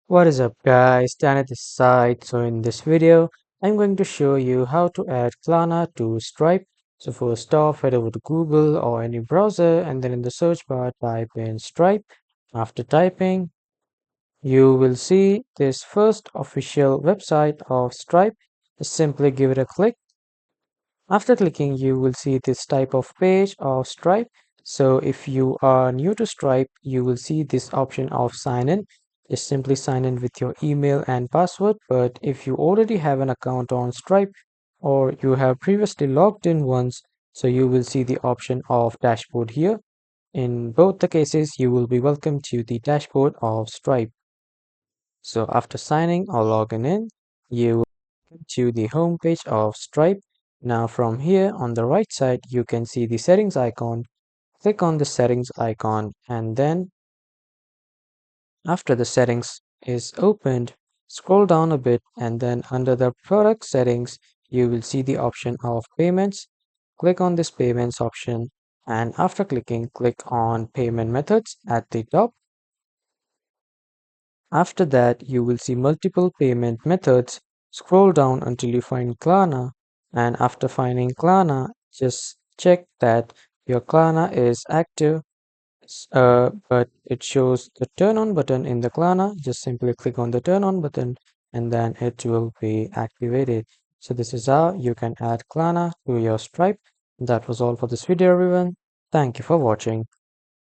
What is up guys, Dan at this side. So in this video, I'm going to show you how to add Klarna to Stripe. So first off, head over to Google or any browser and then in the search bar type in Stripe. After typing, you will see this first official website of Stripe. Just simply give it a click. After clicking, you will see this type of page of Stripe. So if you are new to Stripe, you will see this option of sign in. Just simply sign in with your email and password. But if you already have an account on Stripe or you have previously logged in once, so you will see the option of dashboard here. In both the cases, you will be welcome to the dashboard of Stripe. So after signing or logging in, you will come to the home page of Stripe. Now from here on the right side, you can see the settings icon. Click on the settings icon and then after the settings is opened, scroll down a bit and then under the product settings, you will see the option of payments. Click on this payments option and after clicking, click on payment methods at the top. After that, you will see multiple payment methods. Scroll down until you find Klarna, and after finding Klarna, just check that your Klarna is active. But it shows the turn on button in the Klarna. Just simply click on the turn on button and then it will be activated. So this is how you can add Klarna to your Stripe. That was all for this video, everyone. Thank you for watching.